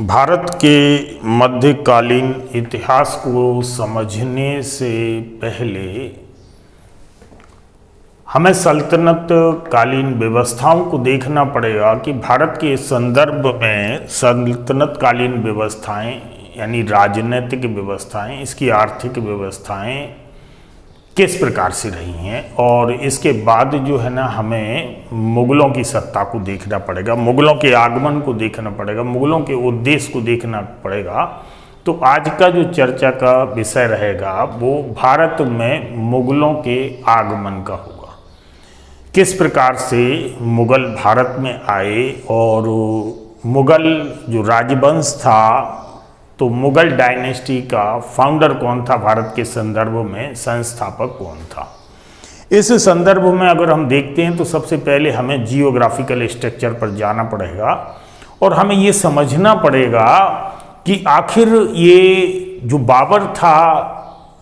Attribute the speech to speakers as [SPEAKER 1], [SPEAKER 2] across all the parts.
[SPEAKER 1] भारत के मध्यकालीन इतिहास को समझने से पहले हमें सल्तनत कालीन व्यवस्थाओं को देखना पड़ेगा कि भारत के संदर्भ में सल्तनत कालीन व्यवस्थाएं यानी राजनीतिक व्यवस्थाएं, इसकी आर्थिक व्यवस्थाएं किस प्रकार से रही हैं। और इसके बाद जो है ना, हमें मुग़लों की सत्ता को देखना पड़ेगा, मुग़लों के आगमन को देखना पड़ेगा, मुग़लों के उद्देश्य को देखना पड़ेगा। तो आज का जो चर्चा का विषय रहेगा वो भारत में मुग़लों के आगमन का होगा। किस प्रकार से मुग़ल भारत में आए और मुग़ल जो राजवंश था, तो मुग़ल डायनेस्टी का फाउंडर कौन था, भारत के संदर्भ में संस्थापक कौन था। इस संदर्भ में अगर हम देखते हैं तो सबसे पहले हमें जियोग्राफिकल स्ट्रक्चर पर जाना पड़ेगा और हमें ये समझना पड़ेगा कि आखिर ये जो बाबर था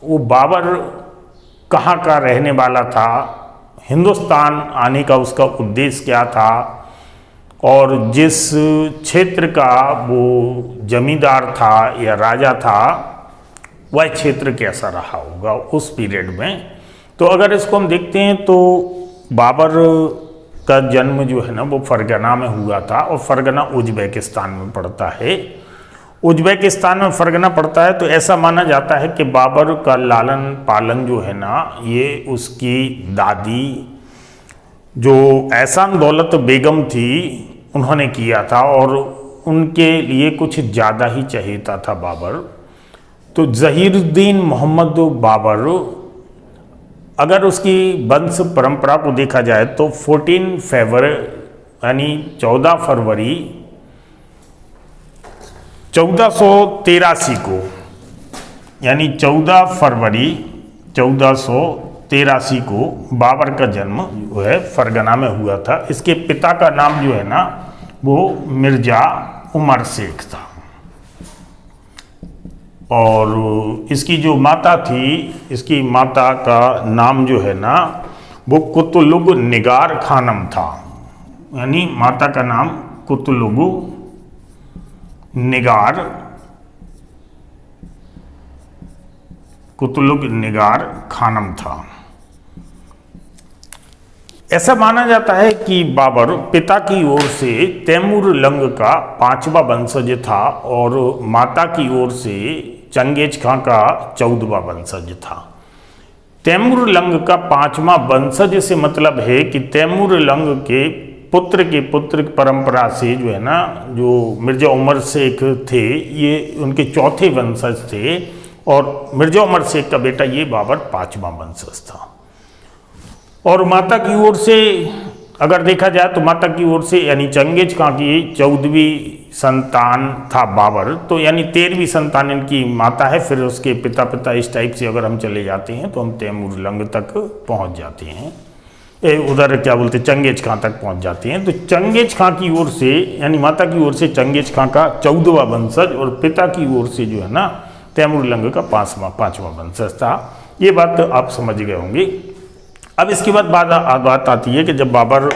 [SPEAKER 1] वो बाबर कहाँ का रहने वाला था, हिंदुस्तान आने का उसका उद्देश्य क्या था, और जिस क्षेत्र का वो जमींदार था या राजा था वह क्षेत्र कैसा रहा होगा उस पीरियड में। तो अगर इसको हम देखते हैं तो बाबर का जन्म जो है ना वो फरगना में हुआ था, और फरगना उज्बेकिस्तान में पड़ता है। उज्बेकिस्तान में फरगना पड़ता है, तो ऐसा माना जाता है कि बाबर का लालन पालन जो है ना ये उसकी दादी जो एहसान दौलत बेगम थी उन्होंने किया था, और उनके लिए कुछ ज़्यादा ही चहेता था बाबर। तो ज़हीरुद्दीन मोहम्मद बाबर, अगर उसकी वंश परंपरा को देखा जाए तो 14 फरवरी यानी 14 फरवरी 1483 को, यानी 14 फरवरी 1483 को बाबर का जन्म जो है फरगना में हुआ था। इसके पिता का नाम जो है ना वो मिर्जा उमर शेख था, और इसकी जो माता थी, इसकी माता का नाम जो है ना वो कुतुलुग निगार खानम था, यानी माता का नाम कुतुलुग निगार खानम था। ऐसा माना जाता है कि बाबर पिता की ओर से तैमूर लंग का 5वां वंशज था और माता की ओर से चंगेज खां का 14वां वंशज था। तैमूर लंग का 5वां वंशज से मतलब है कि तैमूर लंग के पुत्र परंपरा से जो है ना, जो मिर्जा उमर शेख थे ये उनके चौथे वंशज थे, और मिर्जा उमर शेख का बेटा ये बाबर 5वां वंशज था। और माता की ओर से अगर देखा जाए तो माता की ओर से यानी चंगेज खां की 14वीं संतान था बाबर, तो यानी 13वीं संतान इनकी माता है। फिर उसके पिता इस टाइप से अगर हम चले जाते हैं तो हम तैमूर लंग तक पहुंच जाते हैं, उधर क्या बोलते चंगेज खां तक पहुंच जाते हैं। तो चंगेज खां की ओर से यानी माता की ओर से चंगेज खां का 14वां वंशज, और पिता की ओर से जो है ना तैमूर लंग का 5वां वंशज था। ये बात आप समझ गए होंगे। अब इसके बाद बात आती है कि जब बाबर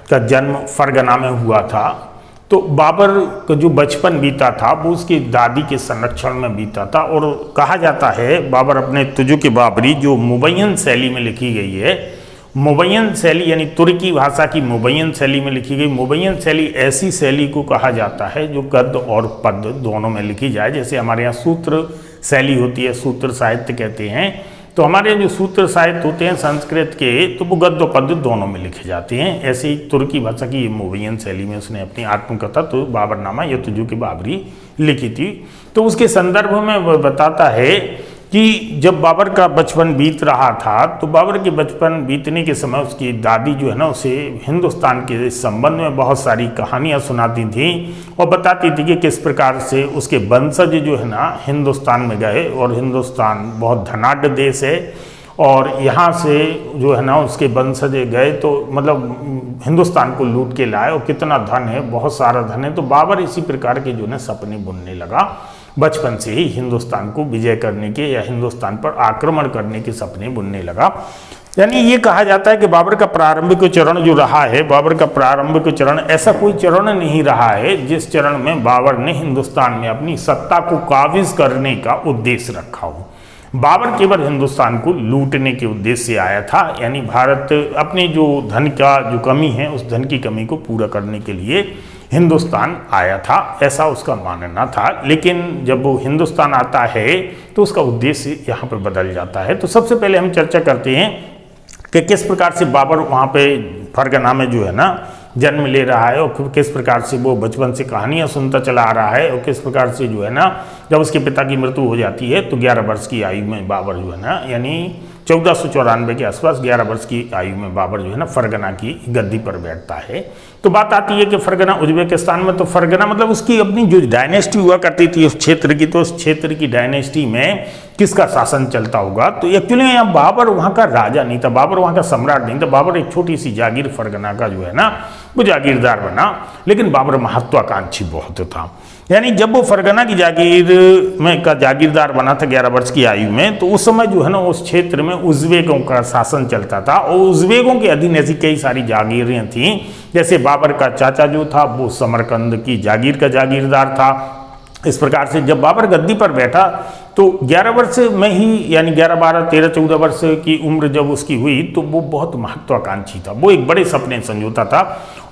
[SPEAKER 1] का जन्म फरगना में हुआ था तो बाबर का जो बचपन बीता था वो उसकी दादी के संरक्षण में बीता था। और कहा जाता है बाबर अपने तुजुक बाबरी जो मुबय्यन शैली में लिखी गई है, मुबय्यन शैली यानी तुर्की भाषा की मुबय्यन शैली में लिखी गई। मुबय्यन शैली ऐसी शैली को कहा जाता है जो गद्य और पद्य दोनों में लिखी जाए। जैसे हमारे यहाँ सूत्र शैली होती है, सूत्र साहित्य कहते हैं, तो हमारे जो सूत्र साहित्य होते हैं संस्कृत के तो वो गद्य पद्य दोनों में लिखे जाते हैं। ऐसे ही तुर्की भाषा की मुबय्यन शैली में उसने अपनी आत्मकथा तो बाबरनामा या तुजुक बाबरी लिखी थी। तो उसके संदर्भ में वह बताता है कि जब बाबर का बचपन बीत रहा था तो बाबर के बचपन बीतने के समय उसकी दादी जो है ना उसे हिंदुस्तान के संबंध में बहुत सारी कहानियाँ सुनाती थी और बताती थी कि किस प्रकार से उसके वंशज जो है ना हिंदुस्तान में गए, और हिंदुस्तान बहुत धनाढ्य देश है, और यहाँ से जो है ना उसके वंशज गए तो मतलब हिंदुस्तान को लूट के लाए, और कितना धन है, बहुत सारा धन है। तो बाबर इसी प्रकार के जो है सपने बुनने लगा, बचपन से ही हिंदुस्तान को विजय करने के या हिंदुस्तान पर आक्रमण करने के सपने बुनने लगा। यानी ये कहा जाता है कि बाबर का प्रारंभिक चरण जो रहा है, बाबर का प्रारंभिक चरण ऐसा कोई चरण नहीं रहा है जिस चरण में बाबर ने हिंदुस्तान में अपनी सत्ता को काबिज करने का उद्देश्य रखा हो। बाबर केवल हिंदुस्तान को लूटने के उद्देश्य से आया था, यानी भारत अपने जो धन का जो कमी है उस धन की कमी को पूरा करने के लिए हिंदुस्तान आया था, ऐसा उसका मानना था। लेकिन जब वो हिंदुस्तान आता है तो उसका उद्देश्य यहाँ पर बदल जाता है। तो सबसे पहले हम चर्चा करते हैं कि किस प्रकार से बाबर वहाँ पे फरगना में जो है ना जन्म ले रहा है, और किस प्रकार से वो बचपन से कहानियाँ सुनता चला आ रहा है, और किस प्रकार से जो है ना जब उसके पिता की मृत्यु हो जाती है तो 11 वर्ष की आयु में बाबर जो है ना, यानी 1494 के आसपास 11 वर्ष की आयु में बाबर जो है ना फरगना की गद्दी पर बैठता है। तो बात आती है कि फरगना उज्बेकिस्तान में, तो फरगना मतलब उसकी अपनी जो डायनेस्टी हुआ करती थी उस क्षेत्र की, तो उस क्षेत्र की डायनेस्टी में किसका शासन चलता होगा। तो एक्चुअली यहाँ बाबर वहाँ का राजा नहीं था, बाबर वहाँ का सम्राट नहीं था, बाबर एक छोटी सी जागीर फरगना का जो है ना वो जागीरदार बना। लेकिन बाबर महत्वाकांक्षी बहुत था, यानी जब वो फरगना की जागीर में का जागीरदार बना था 11 वर्ष की आयु में, तो उस समय जो है ना उस क्षेत्र में उज़्बेकों का शासन चलता था, और उज़्बेकों के अधीन ऐसी कई सारी जागीरें थीं। जैसे बाबर का चाचा जो था वो समरकंद की जागीर का जागीरदार था। इस प्रकार से जब बाबर गद्दी पर बैठा तो 11 वर्ष में ही, यानी 11, 12, 13, 14 वर्ष की उम्र जब उसकी हुई तो वो बहुत महत्वाकांक्षी था। वो एक बड़े सपने संजोता था,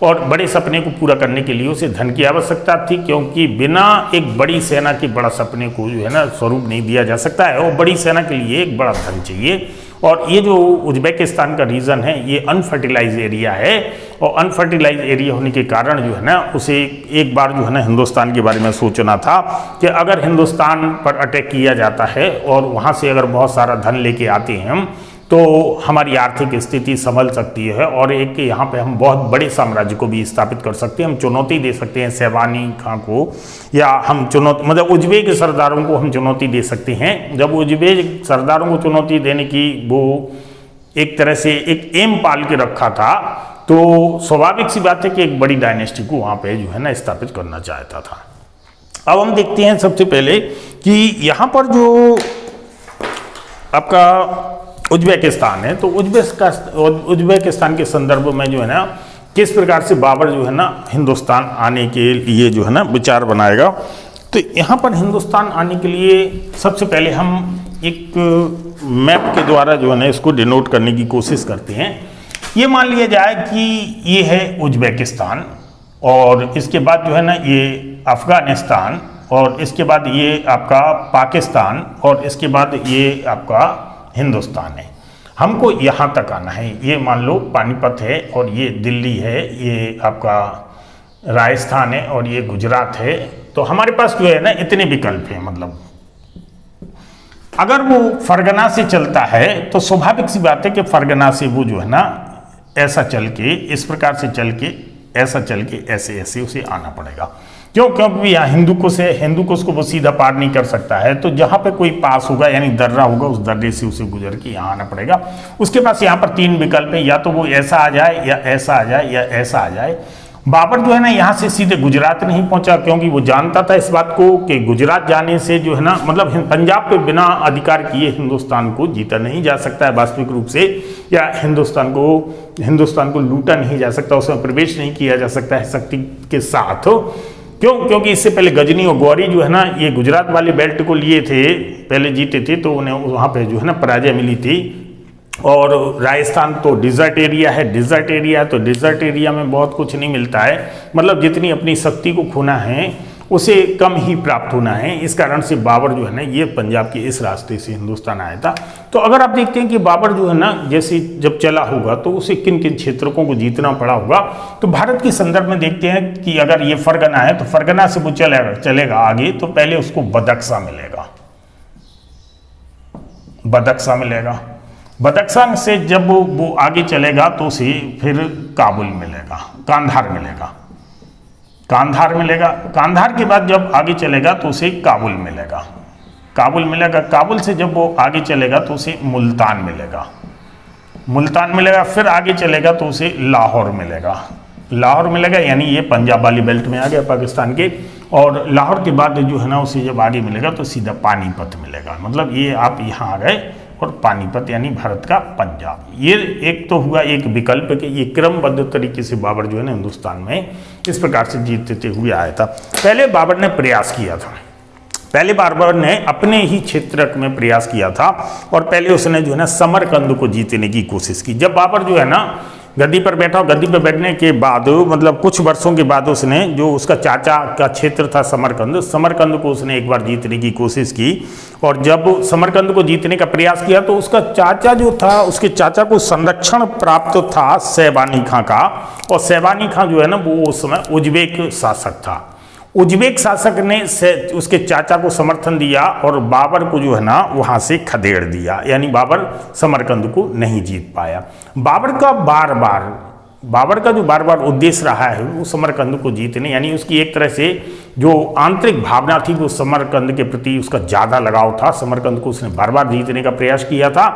[SPEAKER 1] और बड़े सपने को पूरा करने के लिए उसे धन की आवश्यकता थी, क्योंकि बिना एक बड़ी सेना के बड़ा सपने को जो है ना स्वरूप नहीं दिया जा सकता है, और बड़ी सेना के लिए एक बड़ा धन चाहिए। और ये जो उज्बेकिस्तान का रीजन है ये अनफर्टिलाइज एरिया है, और अनफर्टिलाइज एरिया होने के कारण जो है ना उसे एक बार जो है ना हिंदुस्तान के बारे में सोचना था कि अगर हिंदुस्तान पर अटैक किया जाता है और वहाँ से अगर बहुत सारा धन लेके आते हैं हम, तो हमारी आर्थिक स्थिति संभल सकती है, और एक यहाँ पे हम बहुत बड़े साम्राज्य को भी स्थापित कर सकते हैं। हम चुनौती दे सकते हैं सैवानी खां को, या हम चुनौती मतलब उज्बेक सरदारों को हम चुनौती दे सकते हैं। जब उज्बेक सरदारों को चुनौती देने की वो एक तरह से एक एम पाल के रखा था, तो स्वाभाविक सी बात है कि एक बड़ी डायनेस्टी को वहाँ पे जो है ना स्थापित करना चाहता था। अब हम देखते हैं सबसे पहले कि यहाँ पर जो आपका उज्बेकिस्तान है, तो उज्बेकिस्तान के संदर्भ में जो है ना किस प्रकार से बाबर जो है ना हिंदुस्तान आने के लिए जो है ना विचार बनाएगा। तो यहाँ पर हिंदुस्तान आने के लिए सबसे पहले हम एक मैप के द्वारा जो है ना इसको डिनोट करने की कोशिश करते हैं। ये मान लिया जाए कि ये है उज्बेकिस्तान, और इसके बाद जो है ना ये अफगानिस्तान, और इसके बाद ये आपका पाकिस्तान, और इसके बाद ये आपका हिंदुस्तान है। हमको यहाँ तक आना है। ये मान लो पानीपत है, और ये दिल्ली है, ये आपका राजस्थान है, और ये गुजरात है। तो हमारे पास जो है ना इतने विकल्प हैं। मतलब अगर वो फरगना से चलता है तो स्वाभाविक सी बात है कि फरगना से वो जो है ना ऐसा चल के, इस प्रकार से चल के, ऐसा चल के, ऐसे ऐसे उसे आना पड़ेगा। क्यों? क्योंकि यहाँ हिंदुकुश को वो सीधा पार नहीं कर सकता है, तो जहाँ पे कोई पास होगा यानी दर्रा होगा उस दर्रे से उसे गुजर के यहाँ आना पड़ेगा। उसके पास यहाँ पर 3 विकल्प है, या तो वो ऐसा आ जाए, या ऐसा आ जाए, या ऐसा आ जाए। बाबर जो है ना यहाँ से सीधे गुजरात नहीं पहुंचा, क्योंकि वो जानता था इस बात को कि गुजरात जाने से जो है ना मतलब पंजाब पे बिना अधिकार किए हिंदुस्तान को जीता नहीं जा सकता है वास्तविक रूप से, या हिंदुस्तान को लूटा नहीं जा सकता, उसमें प्रवेश नहीं किया जा सकता है शक्ति के साथ। क्यों? क्योंकि इससे पहले गजनी और गौरी जो है ना ये गुजरात वाले बेल्ट को लिए थे, पहले जीते थे, तो उन्हें वहाँ पे जो है ना पराजय मिली थी। और राजस्थान तो डिजर्ट एरिया है, तो डिजर्ट एरिया में बहुत कुछ नहीं मिलता है, मतलब जितनी अपनी शक्ति को खोना है उसे कम ही प्राप्त होना है। इस कारण से बाबर जो है ना ये पंजाब के इस रास्ते से हिंदुस्तान आया था। तो अगर आप देखते हैं कि बाबर जो है ना जैसे जब चला होगा तो उसे किन किन क्षेत्रों को जीतना पड़ा होगा, तो भारत के संदर्भ में देखते हैं कि अगर ये फरगना है तो फरगना से वो चलेगा आगे, तो पहले उसको बदख्शा मिलेगा। बदख्शां से जब वो आगे चलेगा तो उसे फिर काबुल मिलेगा, कांधार मिलेगा। कांधार के बाद जब आगे चलेगा तो उसे काबुल मिलेगा। काबुल से जब वो आगे चलेगा तो उसे मुल्तान मिलेगा। फिर आगे चलेगा तो उसे लाहौर मिलेगा, यानी ये पंजाब वाली बेल्ट में आ गया पाकिस्तान के। और लाहौर के बाद जो है ना उसे जब आगे मिलेगा तो सीधा पानीपत मिलेगा। मतलब ये आप यहाँ आ गए और पानीपत यानी भारत का पंजाब। ये एक तो हुआ एक विकल्प कि ये क्रमबद्ध तरीके से बाबर जो है ना हिंदुस्तान में इस प्रकार से जीतते हुए आया था। पहले बाबर ने प्रयास किया था, पहले बाबर ने अपने ही क्षेत्र में प्रयास किया था और पहले उसने जो है ना समरकंद को जीतने की कोशिश की। जब बाबर जो है ना गद्दी पर बैठा, गद्दी पर बैठने के बाद मतलब कुछ वर्षों के बाद उसने जो उसका चाचा का क्षेत्र था समरकंद, समरकंद को उसने एक बार जीतने की कोशिश की। और जब समरकंद को जीतने का प्रयास किया तो उसका चाचा जो था, उसके चाचा को संरक्षण प्राप्त था सैबानी खां का, और सैबानी खां जो है ना वो उस समय उज्बेक शासक था। उज्बेक शासक ने उसके चाचा को समर्थन दिया और बाबर को जो है ना वहाँ से खदेड़ दिया, यानी बाबर समरकंद को नहीं जीत पाया। बाबर का जो बार बार उद्देश्य रहा है वो समरकंद को जीतने, यानी उसकी एक तरह से जो आंतरिक भावना थी वो समरकंद के प्रति उसका ज़्यादा लगाव था। समरकंद को उसने बार बार जीतने का प्रयास किया था।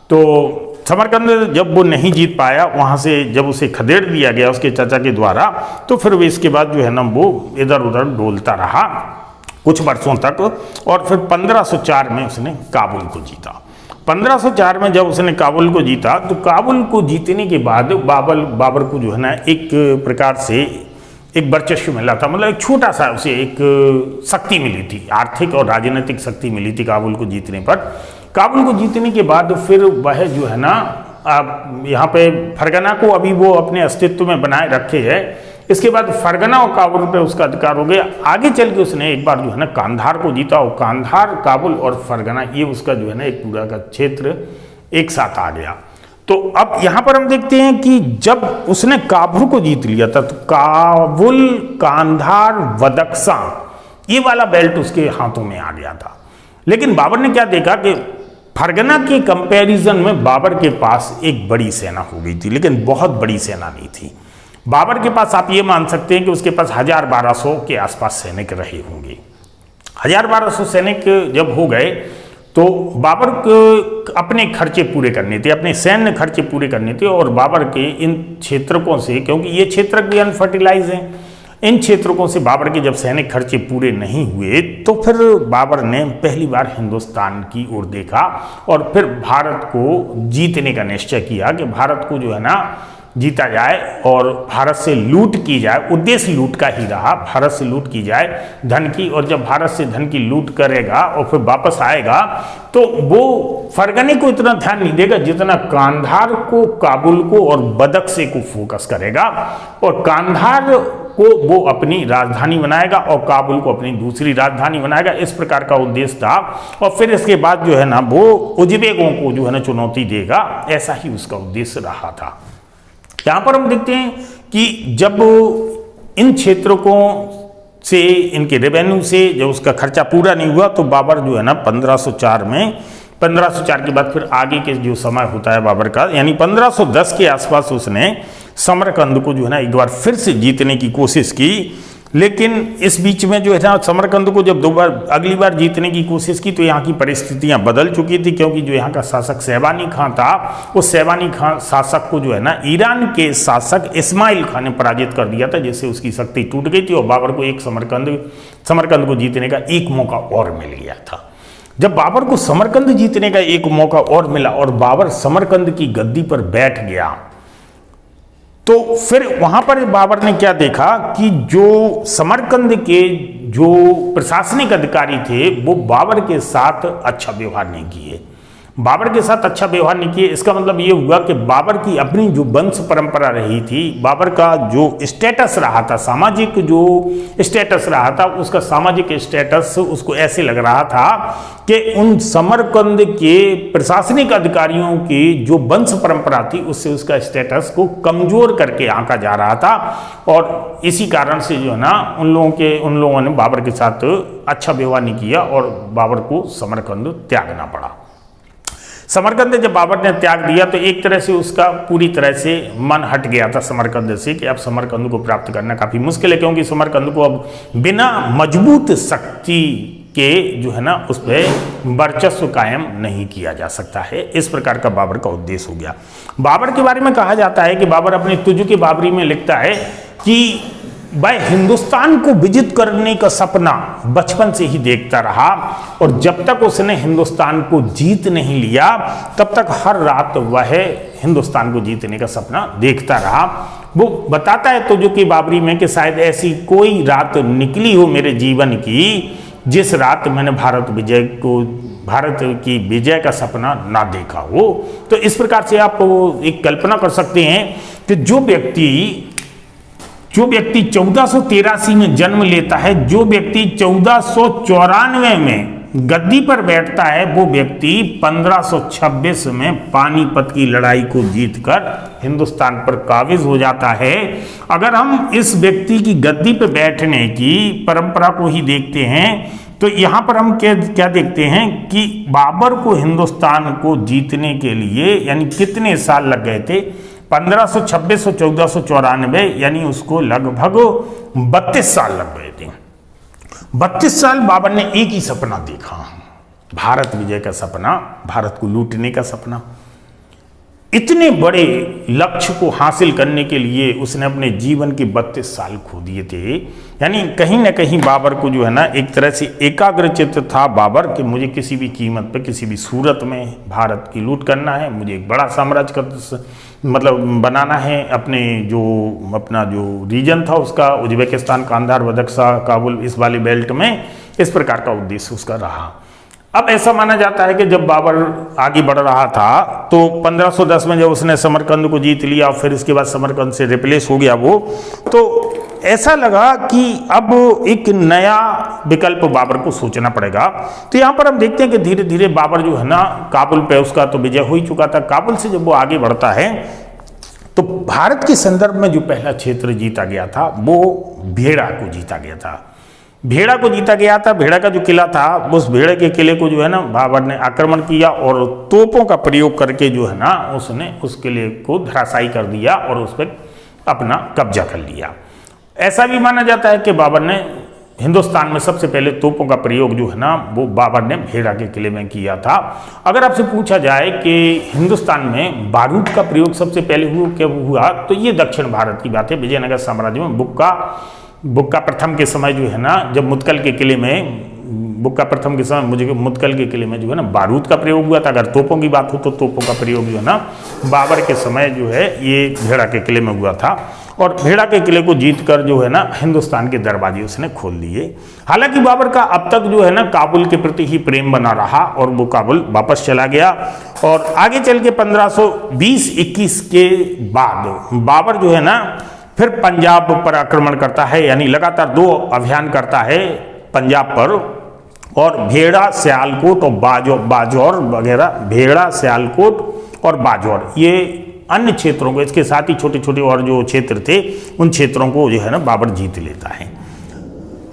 [SPEAKER 1] तो समरकंद जब वो नहीं जीत पाया, वहाँ से जब उसे खदेड़ दिया गया उसके चाचा के द्वारा, तो फिर वो इसके बाद जो है ना वो इधर उधर डोलता रहा कुछ वर्षों तक। और फिर 1504 में उसने काबुल को जीता। 1504 में जब उसने काबुल को जीता तो काबुल को जीतने के बाद बाबर को जो है ना एक प्रकार से एक वर्चस्व मिला था। मतलब एक छोटा सा उसे एक शक्ति मिली थी, आर्थिक और राजनीतिक शक्ति मिली थी काबुल को जीतने पर। काबुल को जीतने के बाद फिर वह जो है ना यहाँ पे फरगना को अभी वो अपने अस्तित्व में बनाए रखे है। इसके बाद फरगना और काबुल पे उसका अधिकार हो गया। आगे चल के उसने एक बार जो है ना कांधार को जीता, और कांधार, काबुल और फरगना ये उसका जो है ना एक पूरा का क्षेत्र एक साथ आ गया। तो अब यहाँ पर हम देखते हैं कि जब उसने काबुल को जीत लिया था तो काबुल, कांधार, बदख्शां ये वाला बेल्ट उसके हाथों में आ गया था। लेकिन बाबर ने क्या देखा कि फरगना के कंपैरिजन में बाबर के पास एक बड़ी सेना हो गई थी, लेकिन बहुत बड़ी सेना नहीं थी। बाबर के पास आप ये मान सकते हैं कि उसके पास 1000-1200 के आसपास सैनिक रहे होंगे। 1000-1200 सैनिक जब हो गए तो बाबर को अपने खर्चे पूरे करने थे, अपने सैन्य खर्चे पूरे करने थे। और बाबर के इन क्षेत्रकों से, क्योंकि ये क्षेत्र भी अनफर्टिलाइज हैं, इन क्षेत्रों से बाबर के जब सैनिक खर्चे पूरे नहीं हुए तो फिर बाबर ने पहली बार हिंदुस्तान की ओर देखा और फिर भारत को जीतने का निश्चय किया कि भारत को जो है ना जीता जाए और भारत से लूट की जाए। उद्देश्य लूट का ही रहा, भारत से लूट की जाए धन की, और जब भारत से धन की लूट करेगा और फिर वापस आएगा तो वो फरगने को इतना ध्यान नहीं देगा जितना कांधार को, काबुल को और बदख्शे को फोकस करेगा। और कांधार को वो अपनी राजधानी बनाएगा और काबुल को अपनी दूसरी राजधानी बनाएगा। इस प्रकार का उद्देश्य था। और फिर इसके बाद जो है ना वो उज्बेकों को जो है ना चुनौती देगा, ऐसा ही उसका उद्देश्य रहा था। यहाँ पर हम देखते हैं कि जब इन क्षेत्रों को से, इनके रेवेन्यू से जब उसका खर्चा पूरा नहीं हुआ तो बाबर जो है ना 1504 के बाद फिर आगे के जो समय होता है बाबर का, यानी 1510 के आसपास उसने समरकंद को जो है ना एक बार फिर से जीतने की कोशिश की। लेकिन इस बीच में जो है ना समरकंद को जब अगली बार जीतने की कोशिश की तो यहाँ की परिस्थितियाँ बदल चुकी थी, क्योंकि जो यहाँ का शासक सैबानी खां था, उस सैबानी खां शासक को जो है ना ईरान के शासक इस्माइल खां ने पराजित कर दिया था, जिससे उसकी शक्ति टूट गई थी और बाबर को एक समरकंद को जीतने का एक मौका और मिल गया था। जब बाबर को समरकंद जीतने का एक मौका और मिला और बाबर समरकंद की गद्दी पर बैठ गया तो फिर वहां पर बाबर ने क्या देखा कि जो समरकंद के जो प्रशासनिक अधिकारी थे वो बाबर के साथ अच्छा व्यवहार नहीं किए। बाबर के साथ अच्छा व्यवहार नहीं किए, इसका मतलब ये हुआ कि बाबर की अपनी जो वंश परंपरा रही थी, बाबर का जो स्टेटस रहा था, सामाजिक जो स्टेटस रहा था, उसका सामाजिक स्टेटस उसको ऐसे लग रहा था कि उन समरकंद के प्रशासनिक अधिकारियों की जो वंश परंपरा थी उससे उसका स्टेटस को कमजोर करके आंका जा रहा था। और इसी कारण से जो है ना उन लोगों ने बाबर के साथ अच्छा व्यवहार नहीं किया और बाबर को समरकंद त्यागना पड़ा। समरकंद जब बाबर ने त्याग दिया तो एक तरह से उसका पूरी तरह से मन हट गया था समरकंद से कि अब समरकंद को प्राप्त करना काफ़ी मुश्किल है, क्योंकि समरकंद को अब बिना मजबूत शक्ति के जो है ना उस पर वर्चस्व कायम नहीं किया जा सकता है। इस प्रकार का बाबर का उद्देश्य हो गया। बाबर के बारे में कहा जाता है कि बाबर अपने तुजुक बाबरी में लिखता है कि वह हिंदुस्तान को विजित करने का सपना बचपन से ही देखता रहा, और जब तक उसने हिंदुस्तान को जीत नहीं लिया तब तक हर रात वह हिंदुस्तान को जीतने का सपना देखता रहा। वो बताता है तो जो कि बाबरी में कि शायद ऐसी कोई रात निकली हो मेरे जीवन की जिस रात मैंने भारत की विजय का सपना ना देखा हो। तो इस प्रकार से आप एक कल्पना कर सकते हैं कि जो व्यक्ति 1483 में जन्म लेता है, जो व्यक्ति 1494 में गद्दी पर बैठता है, वो व्यक्ति 1526 में पानीपत की लड़ाई को जीतकर हिंदुस्तान पर काबिज हो जाता है। अगर हम इस व्यक्ति की गद्दी पर बैठने की परंपरा को ही देखते हैं तो यहाँ पर हम क्या देखते हैं कि बाबर को हिंदुस्तान को जीतने के लिए यानी कितने साल लग गए थे, 1526 और 1494, यानी उसको लगभग 32 साल लग गए थे। 32 साल बाबर ने एक ही सपना देखा, भारत विजय का सपना, भारत को लूटने का सपना। इतने बड़े लक्ष्य को हासिल करने के लिए उसने अपने जीवन के 32 साल खो दिए थे। यानी कहीं ना कहीं बाबर को जो है ना एक तरह से एकाग्रचित्त था बाबर कि मुझे किसी भी कीमत पे किसी भी सूरत में भारत की लूट करना है, मुझे एक बड़ा साम्राज्य का मतलब बनाना है। अपना जो रीजन था उसका उज्बेकिस्तान, कांधार, बदख्शां, काबुल, इस वाली बेल्ट में इस प्रकार का उद्देश्य उसका रहा। अब ऐसा माना जाता है कि जब बाबर आगे बढ़ रहा था तो 1510 में जब उसने समरकंद को जीत लिया और फिर इसके बाद समरकंद से रिप्लेस हो गया वो, तो ऐसा लगा कि अब एक नया विकल्प बाबर को सोचना पड़ेगा। तो यहाँ पर हम देखते हैं कि धीरे धीरे बाबर जो है ना काबुल पे उसका तो विजय हो ही चुका था। काबुल से जब वो आगे बढ़ता है तो भारत के संदर्भ में जो पहला क्षेत्र जीता गया था वो भेड़ा को जीता गया था। भेड़ा को जीता गया था। भेड़ा का जो किला था उस भेड़े के किले को जो है ना बाबर ने आक्रमण किया और तोपों का प्रयोग करके जो है ना उसने उस किले को धराशायी कर दिया और उस पर अपना कब्जा कर लिया। ऐसा भी माना जाता है कि बाबर ने हिंदुस्तान में सबसे पहले तोपों का प्रयोग जो है ना वो बाबर ने भेड़ा के किले में किया था। अगर आपसे पूछा जाए कि हिंदुस्तान में बारूद का प्रयोग सबसे पहले कब हुआ तो ये दक्षिण भारत की बात है। विजयनगर साम्राज्य में बुक्का प्रथम के समय जो है ना जब मुतकल के किले में मुतकल के किले में जो है ना बारूद का प्रयोग हुआ था। अगर तोपों की बात हो तो तोपों का प्रयोग जो है ना बाबर के समय जो है ये भेड़ा के किले में हुआ था और भेड़ा के किले को जीतकर जो है ना हिंदुस्तान के दरवाजे उसने खोल लिए। हालांकि बाबर का अब तक जो है ना काबुल के प्रति ही प्रेम बना रहा और वो काबुल वापस चला गया और आगे चल के 1520-21 के बाद बाबर जो है ना फिर पंजाब पर आक्रमण करता है, यानी लगातार 2 अभियान करता है पंजाब पर और भेड़ा, सियालकोट और बाजौर वगैरह, भेड़ा, सियालकोट और बाजौर ये अन्य क्षेत्रों को, इसके साथ ही छोटे छोटे और जो क्षेत्र थे उन क्षेत्रों को जो है ना बाबर जीत लेता है।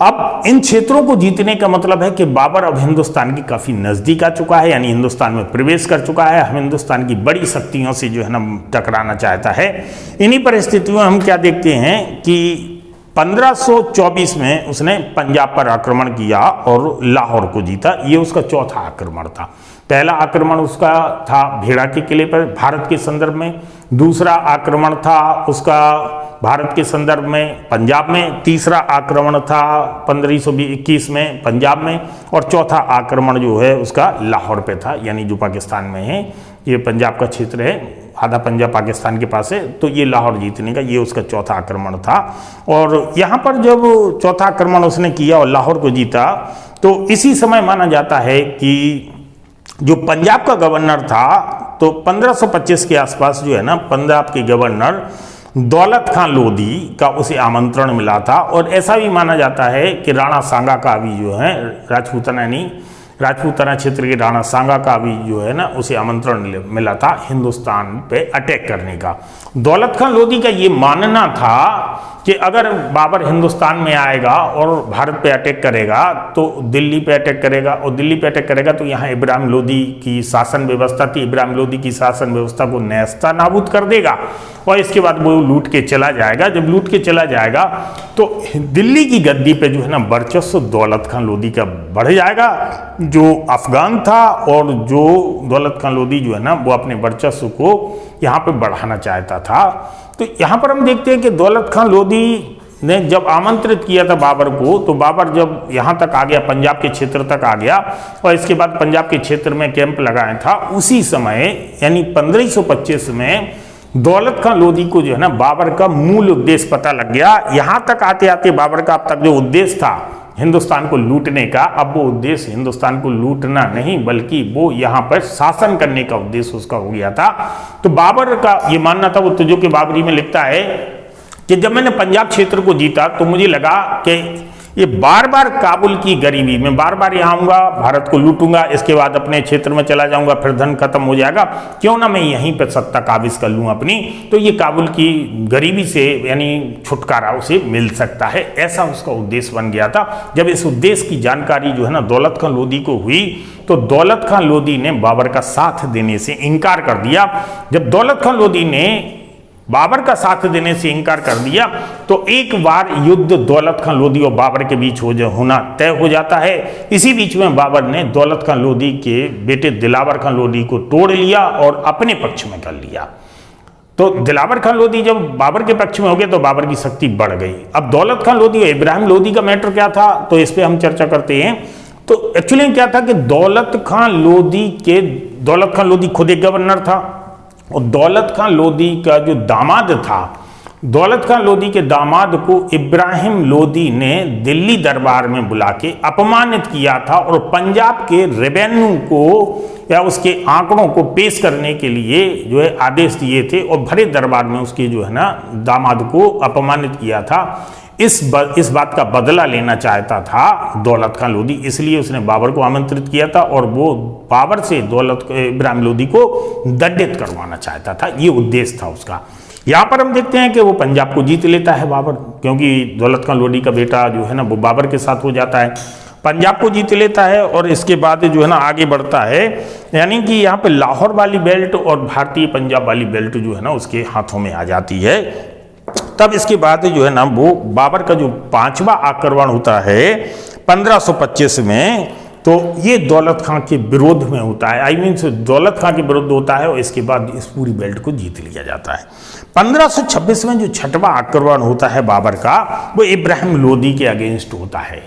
[SPEAKER 1] अब इन क्षेत्रों को जीतने का मतलब है कि बाबर अब हिंदुस्तान की काफ़ी नज़दीक आ चुका है, यानी हिंदुस्तान में प्रवेश कर चुका है। हम हिंदुस्तान की बड़ी शक्तियों से जो है ना टकराना चाहता है। इन्हीं परिस्थितियों में हम क्या देखते हैं कि 1524 में उसने पंजाब पर आक्रमण किया और लाहौर को जीता। ये उसका चौथा आक्रमण था। पहला आक्रमण उसका था भेड़ा के किले पर भारत के संदर्भ में, दूसरा आक्रमण था उसका भारत के संदर्भ में पंजाब में, तीसरा आक्रमण था 1521 में पंजाब में और चौथा आक्रमण जो है उसका लाहौर पे था, यानी जो पाकिस्तान में है। ये पंजाब का क्षेत्र है, आधा पंजाब पाकिस्तान के पास है, तो ये लाहौर जीतने का ये उसका चौथा आक्रमण था। और यहाँ पर जब चौथा आक्रमण उसने किया और लाहौर को जीता तो इसी समय माना जाता है कि जो पंजाब का गवर्नर था तो 1525 के आसपास जो है ना पंजाब के गवर्नर दौलत खां लोधी का उसे आमंत्रण मिला था और ऐसा भी माना जाता है कि राणा सांगा का भी जो है राजपूताना क्षेत्र के राणा सांगा का भी जो है ना उसे आमंत्रण मिला था हिंदुस्तान पे अटैक करने का। दौलत खां लोधी का ये मानना था कि अगर बाबर हिंदुस्तान में आएगा और भारत पे अटैक करेगा तो दिल्ली पे अटैक करेगा और दिल्ली पे अटैक करेगा तो यहाँ इब्राहिम लोदी की शासन व्यवस्था थी, इब्राहिम लोदी की शासन व्यवस्था को नेस्ता नाबूद कर देगा और इसके बाद वो लूट के चला जाएगा। जब लूट के चला जाएगा तो दिल्ली की गद्दी पे जो है ना वर्चस्व दौलत खां लोदी का बढ़ जाएगा, जो अफगान था, और जो दौलत खां लोदी जो है ना वो अपने वर्चस्व को यहाँ पे बढ़ाना चाहता था। तो यहाँ पर हम देखते हैं कि दौलत खां लोदी ने जब आमंत्रित किया था बाबर को, तो बाबर जब यहाँ तक आ गया, पंजाब के क्षेत्र तक आ गया और इसके बाद पंजाब के क्षेत्र में कैंप लगाया था, उसी समय यानी 1525 में दौलत खां लोधी को जो है ना बाबर का मूल उद्देश्य पता लग गया। यहाँ तक आते आते बाबर का अब तक जो उद्देश्य था हिंदुस्तान को लूटने का, अब वो उद्देश्य हिंदुस्तान को लूटना नहीं बल्कि वो यहाँ पर शासन करने का उद्देश्य उसका हो गया था। तो बाबर का ये मानना था, वो तुजो के बाबरी में लिखता है कि जब मैंने पंजाब क्षेत्र को जीता तो मुझे लगा कि ये बार बार काबुल की गरीबी में, बार बार यहाँ आऊँगा, भारत को लूटूंगा, इसके बाद अपने क्षेत्र में चला जाऊँगा, फिर धन खत्म हो जाएगा, क्यों ना मैं यहीं पर सत्ता काबिज कर लूँ अपनी, तो ये काबुल की गरीबी से यानी छुटकारा उसे मिल सकता है, ऐसा उसका उद्देश्य बन गया था। जब इस उद्देश्य की जानकारी जो है ना दौलत खां लोधी को हुई तो दौलत खां लोधी ने बाबर का साथ देने से इनकार कर दिया। जब दौलत खां लोधी ने बाबर का साथ देने से इनकार कर दिया तो एक बार युद्ध दौलत खां लोधी और बाबर के बीच होना तय हो जाता है। इसी बीच में बाबर ने दौलत खां लोधी के बेटे दिलावर खां लोधी को तोड़ लिया और अपने पक्ष में कर लिया। तो दिलावर खां लोधी जब बाबर के पक्ष में हो गए तो बाबर की शक्ति बढ़ गई। अब दौलत खां लोधी और इब्राहिम लोधी का मैटर क्या था, तो इस पर हम चर्चा करते हैं। तो एक्चुअली क्या था कि दौलत खां लोधी खुद एक गवर्नर था और दौलत खां लोधी का जो दामाद था, दौलत खां लोधी के दामाद को इब्राहिम लोधी ने दिल्ली दरबार में बुला के अपमानित किया था और पंजाब के रेवेन्यू को या उसके आंकड़ों को पेश करने के लिए जो है आदेश दिए थे और भरे दरबार में उसके जो है ना दामाद को अपमानित किया था। इस बात का बदला लेना चाहता था दौलत खां लोधी, इसलिए उसने बाबर को आमंत्रित किया था और वो बाबर से इब्राहिम लोधी को दंडित करवाना चाहता था, ये उद्देश्य था उसका। यहाँ पर हम देखते हैं कि वो पंजाब को जीत लेता है बाबर, क्योंकि दौलत खां लोधी का बेटा जो है ना वो बाबर के साथ हो जाता है, पंजाब को जीत लेता है और इसके बाद जो है ना आगे बढ़ता है। यानी कि यहाँ पे लाहौर वाली बेल्ट और भारतीय पंजाब वाली बेल्ट जो है ना उसके हाथों में आ जाती है। तब इसके बाद जो है ना वो बाबर का जो 5वां आक्रमण होता है 1525 में, तो ये दौलत खां के विरोध में होता है, आई मीन दौलत खां के विरुद्ध होता है और इसके बाद इस पूरी बेल्ट को जीत लिया जाता है। 1526 में जो 6वां आक्रमण होता है बाबर का, वो इब्राहिम लोधी के अगेंस्ट होता है।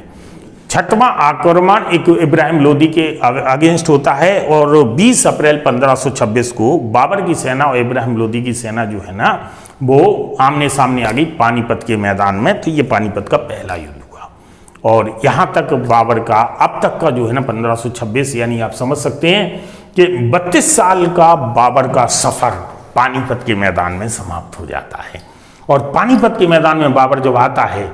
[SPEAKER 1] 6वां आक्रमण एक इब्राहिम लोधी के अगेंस्ट होता है और 20 अप्रैल 1526 को बाबर की सेना और इब्राहिम लोधी की सेना जो है ना वो आमने सामने आ गई पानीपत के मैदान में। तो ये पानीपत का पहला युद्ध हुआ और यहाँ तक बाबर का अब तक का जो है ना 1526, यानी आप समझ सकते हैं कि 32 साल का बाबर का सफर पानीपत के मैदान में समाप्त हो जाता है। और पानीपत के मैदान में बाबर जब आता है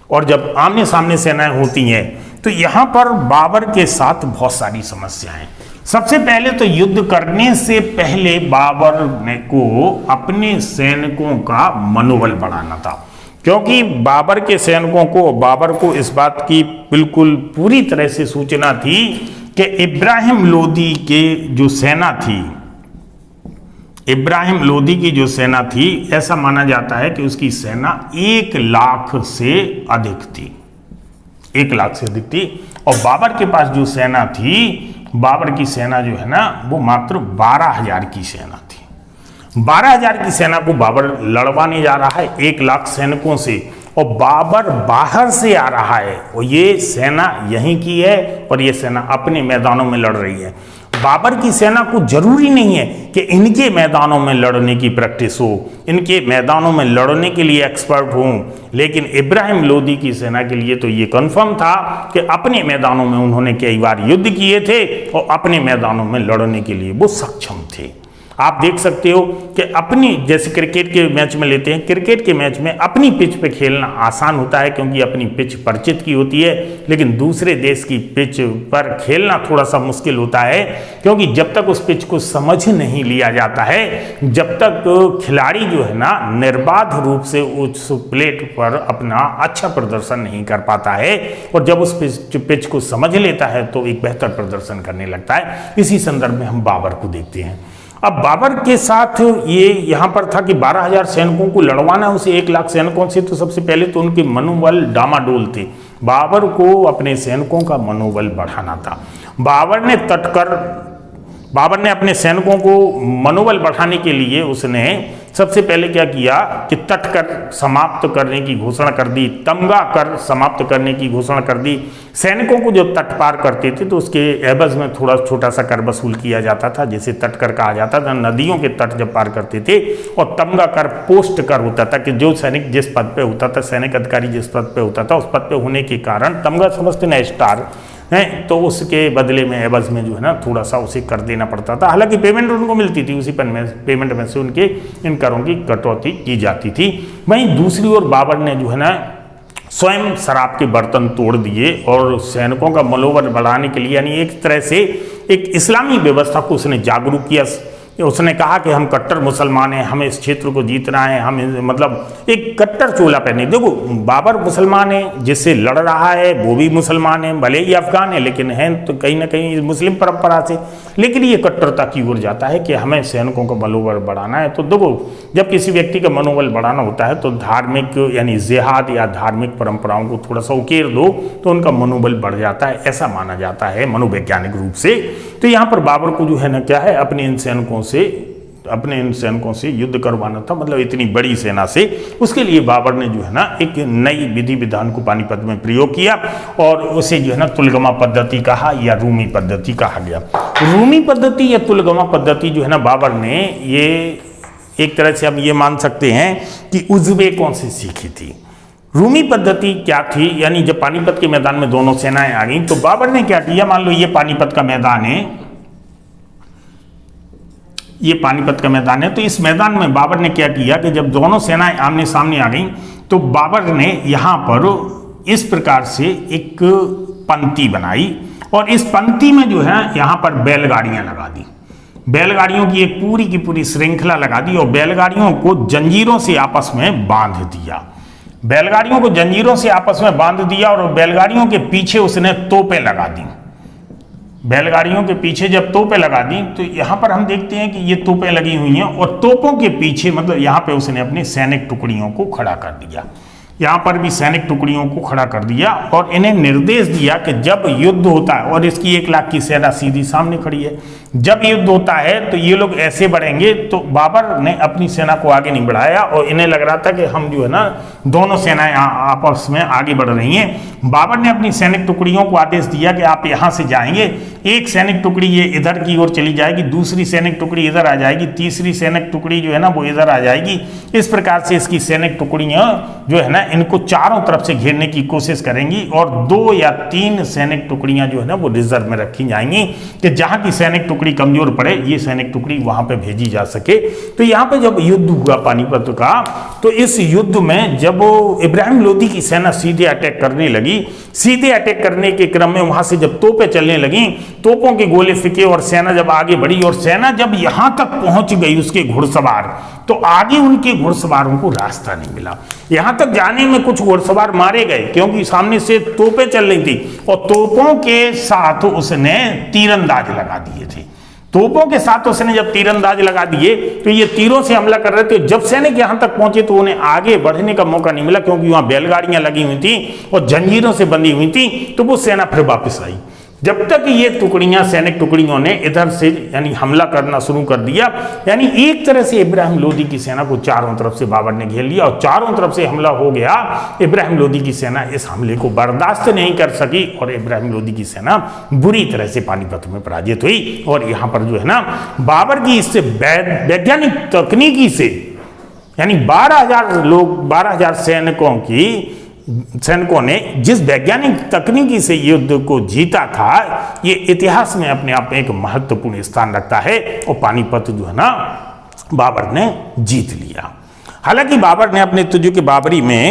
[SPEAKER 1] और जब आमने सामने सेनाएं होती हैं तो यहाँ पर बाबर के साथ बहुत सारी समस्याएं। सबसे पहले तो युद्ध करने से पहले बाबर ने को अपने सैनिकों का मनोबल बढ़ाना था, क्योंकि बाबर के सैनिकों को, बाबर को इस बात की बिल्कुल पूरी तरह से सूचना थी कि इब्राहिम लोधी के जो सेना थी, इब्राहिम लोधी की जो सेना थी, ऐसा माना जाता है कि उसकी सेना 1 लाख से अधिक थी, 1 लाख से अधिक थी। और बाबर के पास जो सेना थी, बाबर की सेना जो है ना वो मात्र 12,000 की सेना थी। 12,000 की सेना को बाबर लड़वाने जा रहा है 1 लाख सैनिकों से, और बाबर बाहर से आ रहा है और ये सेना यहीं की है और ये सेना अपने मैदानों में लड़ रही है। बाबर की सेना को जरूरी नहीं है कि इनके मैदानों में लड़ने की प्रैक्टिस हो, इनके मैदानों में लड़ने के लिए एक्सपर्ट हों, लेकिन इब्राहिम लोधी की सेना के लिए तो ये कंफर्म था कि अपने मैदानों में उन्होंने कई बार युद्ध किए थे और अपने मैदानों में लड़ने के लिए वो सक्षम थे। आप देख सकते हो कि अपनी, जैसे क्रिकेट के मैच में लेते हैं, क्रिकेट के मैच में अपनी पिच पे खेलना आसान होता है क्योंकि अपनी पिच परिचित की होती है, लेकिन दूसरे देश की पिच पर खेलना थोड़ा सा मुश्किल होता है, क्योंकि जब तक उस पिच को समझ नहीं लिया जाता है, जब तक खिलाड़ी जो है ना निर्बाध रूप से उस प्लेट पर अपना अच्छा प्रदर्शन नहीं कर पाता है, और जब उस पिच को समझ लेता है तो एक बेहतर प्रदर्शन करने लगता है। इसी संदर्भ में हम बाबर को देखते हैं। अब बाबर के साथ ये यहाँ पर था कि 12,000 सैनिकों को लड़वाना है उसे 1 लाख सैनिकों से, तो सबसे पहले तो उनके मनोबल डामाडोल थे। बाबर को अपने सैनिकों का मनोबल बढ़ाना था। बाबर ने अपने सैनिकों को मनोबल बढ़ाने के लिए उसने सबसे पहले क्या किया कि तट कर समाप्त करने की घोषणा कर दी, तमगा कर समाप्त करने की घोषणा कर दी। सैनिकों को जब तट पार करते थे तो उसके एवज में थोड़ा छोटा सा कर वसूल किया जाता था, जैसे तट कर कहा जाता था। नदियों के तट जब पार करते थे, और तमगा कर पोस्ट कर होता था कि जो सैनिक जिस पद पे होता था, सैनिक अधिकारी जिस पद पे होता था, उस पद पे होने के कारण तमगा समझते ना स्टार है, तो उसके बदले में एवज में जो है ना थोड़ा सा उसे कर देना पड़ता था। हालांकि पेमेंट उनको मिलती थी, उसी पेमेंट में से उनके इन करों की कटौती की जाती थी। वहीं दूसरी ओर बाबर ने जो है ना स्वयं शराब के बर्तन तोड़ दिए और सैनिकों का मनोबल बढ़ाने के लिए, यानी एक तरह से एक इस्लामी व्यवस्था को उसने जागरूक किया। उसने कहा कि हम कट्टर मुसलमान हैं, हमें इस क्षेत्र को जीतना है, हम मतलब एक कट्टर चोला पहने। देखो बाबर मुसलमान है, जिससे लड़ रहा है वो भी मुसलमान है, भले ही अफगान है लेकिन है तो कहीं ना कहीं मुस्लिम परंपरा से, लेकिन ये कट्टरता की ओर जाता है कि हमें सैनिकों का मनोबल बढ़ाना है। तो देखो जब किसी व्यक्ति का मनोबल बढ़ाना होता है तो धार्मिक यानी जिहाद या धार्मिक परंपराओं को थोड़ा सा उकेर दो तो उनका मनोबल बढ़ जाता है, ऐसा माना जाता है मनोवैज्ञानिक रूप से। तो यहाँ पर बाबर को जो है ना क्या है, अपने इन सैनिकों से युद्ध करवाना था, मतलब इतनी बड़ी सेना से। उसके लिए बाबर ने जो है ना एक नई विधि विधान को पानीपत में प्रयोग किया और उसे जो है ना तुलगमा पद्धति कहा या रूमी पद्धति कहा गया। रूमी पद्धति या तुलगमा पद्धति जो है ना बाबर ने ये एक तरह से हम ये मान सकते हैं कि उज़्बेकों से सीखी थी। रूमी पद्धति क्या थी, यानी जब पानीपत के मैदान में दोनों सेनाएं आ गई तो बाबर ने क्या किया, मान लो ये पानीपत का मैदान है, ये पानीपत का मैदान है, तो इस मैदान में बाबर ने क्या किया कि जब दोनों सेनाएं आमने सामने आ गई तो बाबर ने यहाँ पर इस प्रकार से एक पंक्ति बनाई और इस पंक्ति में जो है यहाँ पर बैलगाड़ियां लगा दी। बैलगाड़ियों की एक पूरी की पूरी श्रृंखला लगा दी और बैलगाड़ियों को जंजीरों से आपस में बांध दिया। बैलगाड़ियों को जंजीरों से आपस में बांध दिया और बैलगाड़ियों के पीछे उसने तोपें लगा दी। बैलगाड़ियों के पीछे जब तोपें लगा दी तो यहाँ पर हम देखते हैं कि ये तोपें लगी हुई हैं और तोपों के पीछे मतलब यहाँ पे उसने अपनी सैनिक टुकड़ियों को खड़ा कर दिया। यहाँ पर भी सैनिक टुकड़ियों को खड़ा कर दिया और इन्हें निर्देश दिया कि जब युद्ध होता है, और इसकी 1 लाख की सेना सीधी सामने खड़ी है, जब युद्ध होता है तो ये लोग ऐसे बढ़ेंगे। तो बाबर ने अपनी सेना को आगे नहीं बढ़ाया और इन्हें लग रहा था कि हम जो है ना दोनों सेनाएं आपस में आगे बढ़ रही हैं। बाबर ने अपनी सैनिक टुकड़ियों को आदेश दिया कि आप यहाँ से जाएंगे, एक सैनिक टुकड़ी ये इधर की ओर चली जाएगी, दूसरी सैनिक टुकड़ी इधर आ जाएगी, तीसरी सैनिक टुकड़ी जो है ना वो इधर आ जाएगी। इस प्रकार से इसकी सैनिक टुकड़ियां जो है ना इनको चारों तरफ से घेरने की कोशिश करेंगी और 2 या 3 सैनिक टुकड़ियां जो है ना वो रिजर्व में रखी जाएंगी कि जहां की सैनिक टुकड़ी कमजोर पड़े ये सैनिक टुकड़ी वहां पे भेजी जा सके। तो यहाँ पे जब युद्ध हुआ पानीपत का, तो इस युद्ध में जब इब्राहिम लोदी की सेना सीधे अटैक करने लगी, सीधे अटैक करने के क्रम में वहां से जब तोपें चलने लगी, तोपों के गोले फिके और सेना जब आगे बढ़ी और सेना जब यहां तक पहुंच गई उसके घुड़सवार, तो आगे उनके घुड़सवारों को रास्ता नहीं मिला। यहां तक जाने में कुछ घुड़सवार मारे गए क्योंकि सामने से तोपें चल रही थी और तोपों के साथ उसने तीरंदाज लगा दिए थे। तोपों के साथ उसने जब तीरंदाज लगा दिए तो ये तीरों से हमला कर रहे थे। जब सैनिक यहां तक पहुंचे तो उन्हें आगे बढ़ने का मौका नहीं मिला क्योंकि वहां बैलगाड़ियां लगी हुई थी और जंजीरों से बंधी हुई थी। तो वो सेना फिर वापस आई। जब तक ये टुकड़ियां सैनिक टुकड़ियों ने इधर से यानी हमला करना शुरू कर दिया, यानी एक तरह से इब्राहिम लोदी की सेना को चारों तरफ से बाबर ने घेर लिया और चारों तरफ से हमला हो गया। इब्राहिम लोदी की सेना इस हमले को बर्दाश्त नहीं कर सकी और इब्राहिम लोदी की सेना बुरी तरह से पानीपत में पराजित हुई। और यहाँ पर जो है ना बाबर की इससे वैज्ञानिक तकनीकी से यानी 12,000 सैनिकों ने जिस वैज्ञानिक तकनीकी से युद्ध को जीता था, ये इतिहास में अपने आप में एक महत्वपूर्ण स्थान रखता है और पानीपत जो है ना बाबर ने जीत लिया। हालांकि बाबर ने अपने तुझ के बाबरी में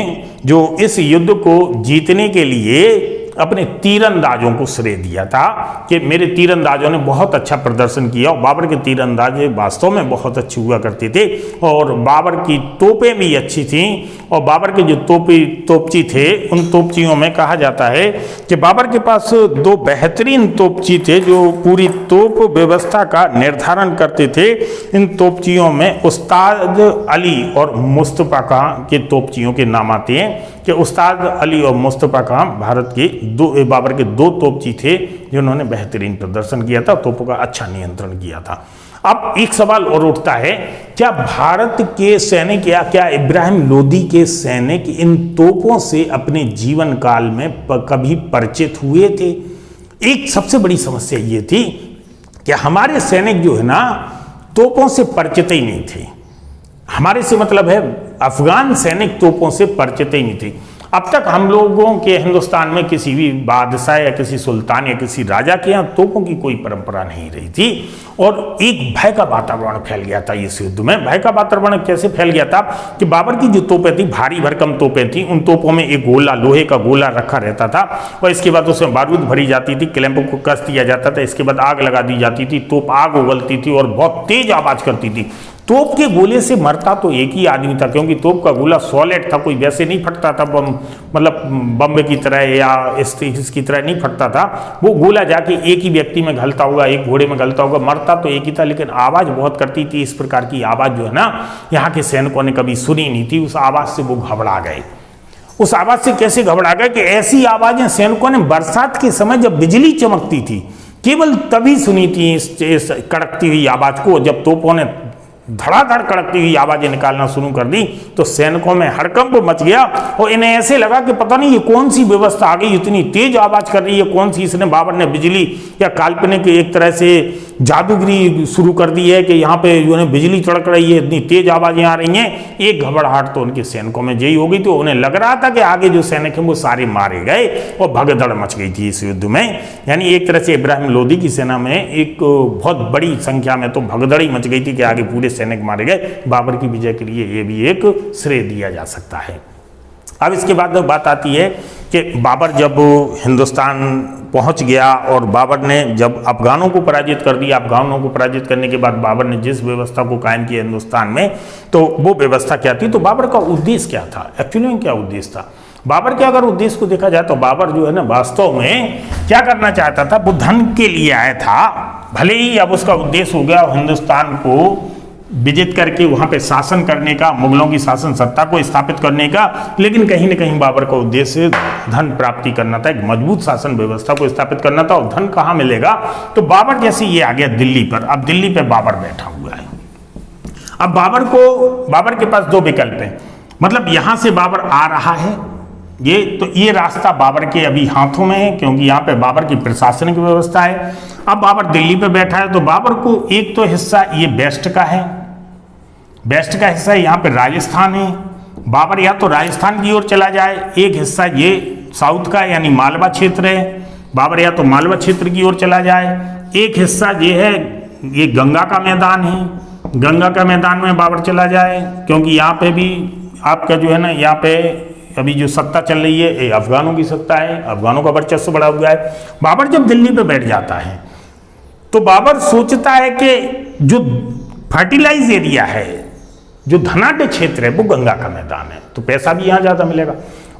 [SPEAKER 1] जो इस युद्ध को जीतने के लिए अपने तीरंदाजों को श्रेय दिया था कि मेरे तीरंदाजों ने बहुत अच्छा प्रदर्शन किया। और बाबर के तीरंदाज वास्तव में बहुत अच्छे हुआ करते थे और बाबर की तोपें भी अच्छी थीं। और बाबर के जो तोपची थे उन तोपचियों में कहा जाता है कि बाबर के पास 2 बेहतरीन तोपची थे जो पूरी तोप व्यवस्था का निर्धारण करते थे। इन तोपचियों में उस्ताद अली और मुस्तफ़ा खां के तोपचियों के नाम आते हैं कि उस्ताद अली और मुस्तफ़ा खां भारत के बाबर के 2 तोपची थे जिन्होंने बेहतरीन प्रदर्शन किया था, तोपों का अच्छा नियंत्रण किया था। अब एक सवाल और उठता है, क्या भारत के सैनिक या क्या इब्राहिम लोदी के सैनिक इन तोपों से अपने जीवन काल में कभी परिचित हुए थे? एक सबसे बड़ी समस्या ये थी कि हमारे सैनिक जो है ना तोपों से परिचित ही नहीं थे। हमारे से मतलब है अफगान सैनिक तोपों से परिचित ही नहीं थे। अब तक हम लोगों के हिंदुस्तान में किसी भी बादशाह या किसी सुल्तान या किसी राजा के यहाँ तोपों की कोई परंपरा नहीं रही थी और एक भय का वातावरण फैल गया था इस युद्ध में। भय का वातावरण कैसे फैल गया था कि बाबर की जो तोपें थी, भारी भरकम तोपें थी, उन तोपों में एक गोला, लोहे का गोला रखा रहता था और इसके बाद उसमें बारूद भरी जाती थी, क्लैंपों को कस दिया जाता था, इसके बाद आग लगा दी जाती थी, तोप आग उगलती थी और बहुत तेज आवाज करती थी। तोप के गोले से मरता तो एक ही आदमी था, क्योंकि तोप का गोला सॉलिड था, कोई वैसे नहीं फटता था बम, मतलब बम्बे की तरह या इसकी तरह नहीं फटता था। वो गोला जाके एक ही व्यक्ति में घलता होगा, एक घोड़े में घलता होगा, मरता तो एक ही था, लेकिन आवाज बहुत करती थी। इस प्रकार की आवाज जो है ना यहाँ के सैनिकों ने कभी सुनी नहीं थी। उस आवाज से वो घबरा गए। उस आवाज से कैसे घबरा गए कि ऐसी आवाजें सैनिकों ने बरसात के समय जब बिजली चमकती थी केवल तभी सुनी थी, इस कड़कती हुई आवाज को। जब तोपों ने धड़ाधड़ कड़कती हुई आवाजें निकालना शुरू कर दी तो सैनिकों में हड़कंप मच गया और इन्हें ऐसे लगा कि पता नहीं ये कौन सी व्यवस्था आ गई, इतनी तेज आवाज कर रही है, कौन सी इसने बाबर ने बिजली या काल्पनिक एक तरह से जादूगिरी शुरू कर दी है कि यहाँ पे जो है बिजली चड़क रही है, इतनी तेज आवाजें आ रही हैं। एक घबराहट तो उनके सैनिकों में यही हो गई, तो उन्हें लग रहा था कि आगे जो सैनिक हैं वो सारे मारे गए और भगदड़ मच गई थी इस युद्ध में। यानी एक तरह से इब्राहिम लोदी की सेना में एक बहुत बड़ी संख्या में तो भगदड़ ही मच गई थी कि आगे पूरे सैनिक मारे गए। बाबर की विजय के लिए ये भी एक श्रेय दिया जा सकता है। अब इसके बाद बात आती है कि बाबर जब हिंदुस्तान पहुंच गया और बाबर ने जब अफगानों को पराजित कर दिया, अफगानों को पराजित करने के बाद बाबर ने जिस व्यवस्था को कायम किया हिंदुस्तान में, तो वो व्यवस्था क्या थी? तो बाबर का उद्देश्य क्या था? एक्चुअली में क्या उद्देश्य था बाबर के? अगर उद्देश्य को देखा जाए तो बाबर जो है ना वास्तव में क्या करना चाहता था? वो धन के लिए आया था। भले ही अब उसका उद्देश्य हो गया हिंदुस्तान को विजित करके वहां पे शासन करने का, मुगलों की शासन सत्ता को स्थापित करने का, लेकिन कहीं ना कहीं बाबर का उद्देश्य धन प्राप्ति करना था, एक मजबूत शासन व्यवस्था को स्थापित करना था। और धन कहाँ मिलेगा? तो बाबर जैसे ये आ गया दिल्ली पर। अब दिल्ली पे बाबर बैठा हुआ है। अब बाबर के पास दो विकल्प हैं। मतलब यहां से बाबर आ रहा है, ये रास्ता बाबर के अभी हाथों में है, क्योंकि यहाँ पे बाबर की प्रशासनिक व्यवस्था है। अब बाबर दिल्ली पे बैठा है तो बाबर को एक तो हिस्सा ये वेस्ट का है, वेस्ट का हिस्सा यहाँ पे राजस्थान है। बाबर या तो राजस्थान की ओर चला जाए, एक हिस्सा ये साउथ का यानी मालवा क्षेत्र है, बाबर या तो मालवा क्षेत्र की ओर चला जाए। एक हिस्सा ये है, ये गंगा का मैदान है, गंगा का मैदान में बाबर चला जाए, क्योंकि यहाँ पे भी आपका जो है ना, यहाँ पे अभी जो सत्ता चल रही है ये अफगानों की सत्ता है, अफगानों का वर्चस्व बढ़ा हुआ है। बाबर जब दिल्ली पे बैठ जाता है तो बाबर सोचता है कि जो फर्टिलाइज एरिया है, जो धनाढ्य क्षेत्र है, वो गंगा का मैदान है, तो पैसा भी यहाँ ज्यादा मिलेगा।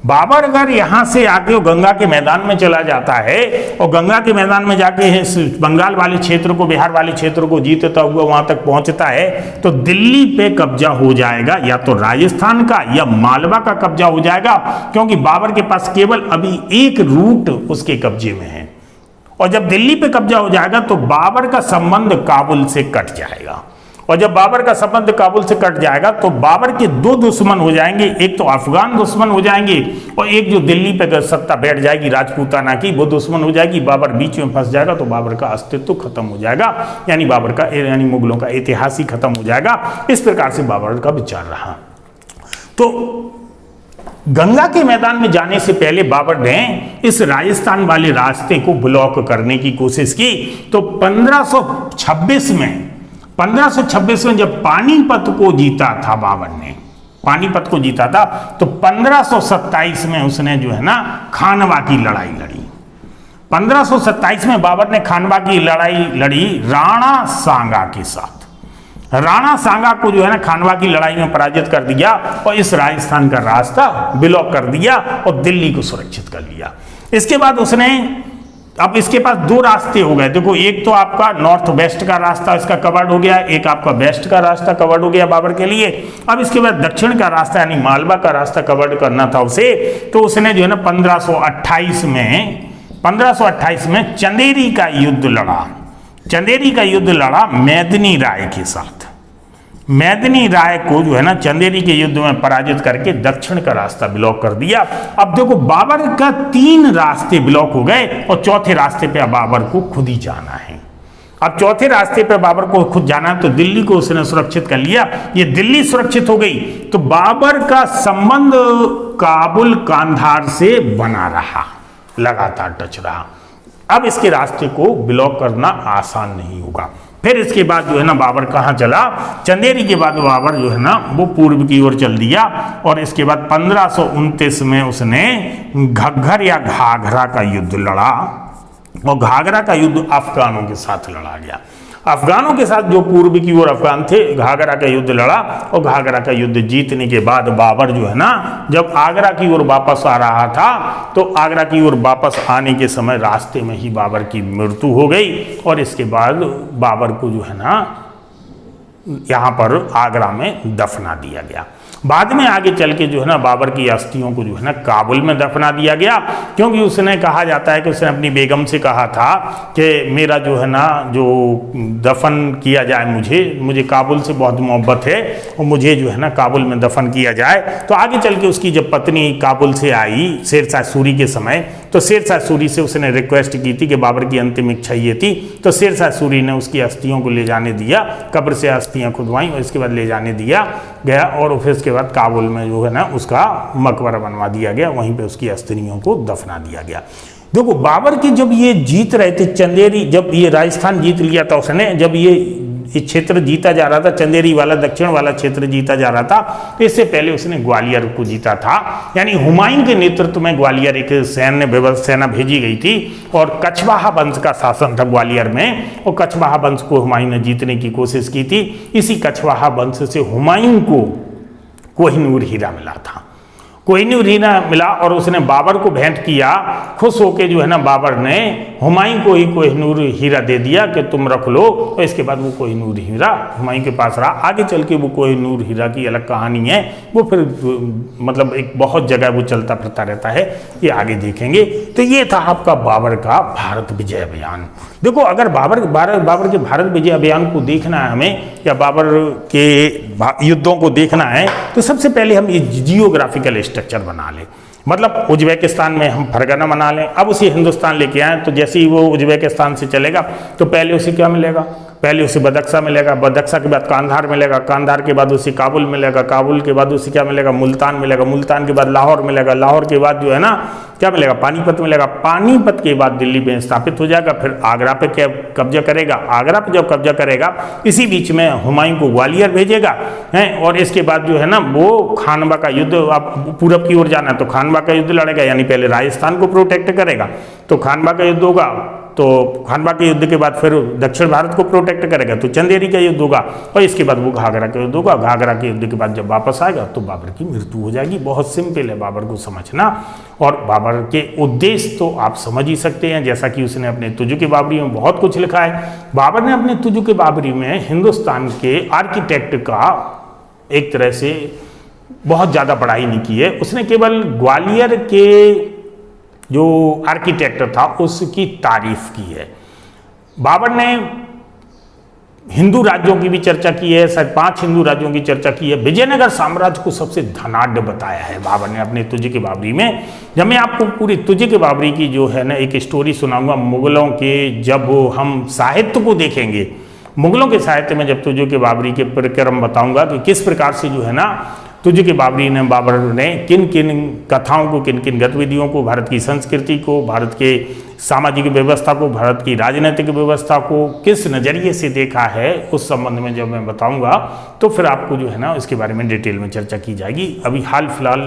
[SPEAKER 1] बाबर अगर यहाँ से आके वो गंगा के मैदान में चला जाता है और गंगा के मैदान में जाके बंगाल वाले क्षेत्र को, बिहार वाले क्षेत्र को जीतता हुआ वहां तक पहुंचता है तो दिल्ली पे कब्जा हो जाएगा, या तो राजस्थान का या मालवा का कब्जा हो जाएगा, क्योंकि बाबर के पास केवल अभी एक रूट उसके कब्जे में है। और जब दिल्ली पे कब्जा हो जाएगा तो बाबर का संबंध काबुल से कट जाएगा, और जब बाबर का संबंध काबुल से कट जाएगा तो बाबर के दो दुश्मन हो जाएंगे, एक तो अफगान दुश्मन हो जाएंगे और एक जो दिल्ली पे सत्ता बैठ जाएगी राजपूताना की, वो दुश्मन हो जाएगी। बाबर बीच में फंस जाएगा तो बाबर का अस्तित्व खत्म हो जाएगा, यानी बाबर का यानी मुगलों का इतिहास ही खत्म हो जाएगा। इस प्रकार से बाबर का विचार रहा। तो गंगा के मैदान में जाने से पहले बाबर ने इस राजस्थान वाले रास्ते को ब्लॉक करने की कोशिश की। तो 1526 में जब पानीपत को जीता था बाबर ने, पानीपत को जीता था, तो 1527 में उसने जो है ना खानवा की लड़ाई लड़ी। 1527 में बाबर ने खानवा की लड़ाई लड़ी राणा सांगा के साथ। राणा सांगा को जो है ना खानवा की लड़ाई में पराजित कर दिया और इस राजस्थान का रास्ता ब्लॉक कर दिया और दिल्ली को सुरक्षित कर लिया। इसके बाद उसने, अब इसके पास दो रास्ते हो गए। देखो, एक तो आपका नॉर्थ वेस्ट का रास्ता इसका कवर्ड हो गया, एक आपका वेस्ट का रास्ता कवर्ड हो गया बाबर के लिए। अब इसके बाद दक्षिण का रास्ता यानी मालवा का रास्ता कवर्ड करना था उसे। तो उसने जो है ना 1528 में चंदेरी का युद्ध लड़ा। चंदेरी का युद्ध लड़ा मेदिनी राय के साथ। मेदिनी राय को जो है ना चंदेरी के युद्ध में पराजित करके दक्षिण का रास्ता ब्लॉक कर दिया। अब देखो बाबर का 3 रास्ते ब्लॉक हो गए और चौथे रास्ते पे बाबर को खुद ही जाना है। अब चौथे रास्ते पे बाबर को खुद जाना है तो दिल्ली को उसने सुरक्षित कर लिया। ये दिल्ली सुरक्षित हो गई तो बाबर का संबंध काबुल कांधार से बना रहा, लगातार टच रहा। अब इसके रास्ते को ब्लॉक करना आसान नहीं होगा। फिर इसके बाद जो है ना बाबर कहाँ चला, चंदेरी के बाद बाबर जो है ना वो पूर्व की ओर चल दिया और इसके बाद 1529 में उसने घग्घर या घाघरा का युद्ध लड़ा और घाघरा का युद्ध अफगानों के साथ लड़ा गया। अफगानों के साथ जो पूर्व की ओर अफगान थे, घाघरा का युद्ध लड़ा और घाघरा का युद्ध जीतने के बाद बाबर जो है ना जब आगरा की ओर वापस आ रहा था तो आगरा की ओर वापस आने के समय रास्ते में ही बाबर की मृत्यु हो गई और इसके बाद बाबर को जो है ना यहाँ पर आगरा में दफना दिया गया। बाद में आगे चल के जो है ना बाबर की अस्थियों को जो है ना काबुल में दफना दिया गया, क्योंकि उसने कहा जाता है कि उसने अपनी बेगम से कहा था कि मेरा जो है ना जो दफन किया जाए, मुझे काबुल से बहुत मोहब्बत है और मुझे जो है ना काबुल में दफन किया जाए। तो आगे चल के उसकी जब पत्नी काबुल से आई शेरशाह सूरी के समय तो शेरशाह सूरी से उसने रिक्वेस्ट की थी कि बाबर की अंतिम इच्छा ये थी, तो शेरशाह सूरी ने उसकी अस्थियों को ले जाने दिया, कब्र से अस्थियां खुदवाई और इसके बाद ले जाने दिया गया और फिर उसके बाद काबुल में जो है ना उसका मकबरा बनवा दिया गया, वहीं पे उसकी अस्थियों को दफना दिया गया। देखो बाबर की जब ये जीत रहे थे चंदेरी, जब ये राजस्थान जीत लिया था उसने, जब ये क्षेत्र जीता जा रहा था, चंदेरी वाला दक्षिण वाला क्षेत्र जीता जा रहा था, तो इससे पहले उसने ग्वालियर को जीता था। यानी हुमायूं के नेतृत्व में ग्वालियर एक सेना भेजी गई थी और कछवाहा वंश का शासन था ग्वालियर में और कछवाहा वंश को हुमायूं ने जीतने की कोशिश की थी। इसी कछवाहा वंश से हुमायूं को कोहिनूर हीरा मिला था, कोहिनूर हीरा मिला और उसने बाबर को भेंट किया। खुश होके जो है ना बाबर ने हुमायूं को ही कोहिनूर हीरा दे दिया कि तुम रख लो और इसके बाद वो कोहिनूर हीरा हुमायूं के पास रहा। आगे चल के वो कोहिनूर हीरा की अलग कहानी है, वो फिर मतलब एक बहुत जगह वो चलता फिरता रहता है, ये आगे देखेंगे। तो ये था आपका बाबर का भारत विजय अभियान। देखो अगर बाबर के भारत विजय अभियान को देखना है हमें या बाबर के युद्धों को देखना है तो सबसे पहले हम ये जियोग्राफिकल स्ट्रक्चर बना लें। मतलब उज्बेकिस्तान में हम फरगना बना लें, अब उसे हिंदुस्तान लेके आए तो जैसे ही वो उज्बेकिस्तान से चलेगा तो पहले उसे क्या मिलेगा, पहले उसे बदक्सा मिलेगा, बदक्सा के बाद कांधार मिलेगा, कांधार के बाद उसे काबुल मिलेगा, काबुल के बाद उसे क्या मिलेगा, मुल्तान मिलेगा, मुल्तान के बाद लाहौर मिलेगा, लाहौर के बाद जो है ना क्या मिलेगा, पानीपत मिलेगा, पानीपत के बाद दिल्ली में स्थापित हो जाएगा, फिर आगरा पे क्या कब्जा करेगा, आगरा पे जब कब्जा करेगा इसी बीच में हुमायूं को ग्वालियर भेजेगा हैं और इसके बाद जो है ना वो खानवा का युद्ध, आप पूरब की ओर जाना है तो खानवा का युद्ध लड़ेगा, यानी पहले राजस्थान को प्रोटेक्ट करेगा तो खानवा का युद्ध होगा, तो खानवा के युद्ध के बाद फिर दक्षिण भारत को प्रोटेक्ट करेगा तो चंदेरी का युद्ध होगा और इसके बाद वो घाघरा का युद्ध होगा। घाघरा के युद्ध के बाद जब वापस आएगा तो बाबर की मृत्यु हो जाएगी। बहुत सिंपल है बाबर को समझना और बाबर के उद्देश्य तो आप समझ ही सकते हैं, जैसा कि उसने अपने तुजुक बाबरी में बहुत कुछ लिखा है। बाबर ने अपने तुजुक बाबरी में हिंदुस्तान के आर्किटेक्ट का एक तरह से बहुत ज़्यादा पढ़ाई नहीं की है, उसने केवल ग्वालियर के जो आर्किटेक्ट था उसकी तारीफ की है। बाबर ने हिंदू राज्यों की भी चर्चा की है, शायद 5 हिंदू राज्यों की चर्चा की है। विजयनगर साम्राज्य को सबसे धनाढ्य बताया है बाबर ने अपने तुजुक बाबरी में। जब मैं आपको पूरी तुजुक बाबरी की जो है ना एक स्टोरी सुनाऊंगा मुगलों के, जब हम साहित्य को देखेंगे, मुगलों के साहित्य में जब तुजुक बाबरी के प्रक्रम बताऊंगा कि किस प्रकार से जो है ना तुजुक बाबर ने किन किन कथाओं को, किन किन गतिविधियों को, भारत की संस्कृति को, भारत के सामाजिक व्यवस्था को, भारत की राजनीतिक व्यवस्था को किस नज़रिए से देखा है, उस संबंध में जब मैं बताऊंगा तो फिर आपको जो है ना इसके बारे में डिटेल में चर्चा की जाएगी। अभी हाल फिलहाल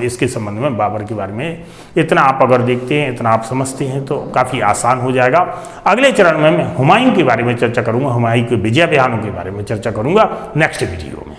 [SPEAKER 1] इसके संबंध में बाबर के बारे में इतना आप अगर देखते हैं, इतना आप समझते हैं तो काफ़ी आसान हो जाएगा। अगले चरण में मैं हुमायूं के बारे में चर्चा करूँगा, हुमायूं के विजय अभियानों के बारे में चर्चा करूँगा नेक्स्ट वीडियो में।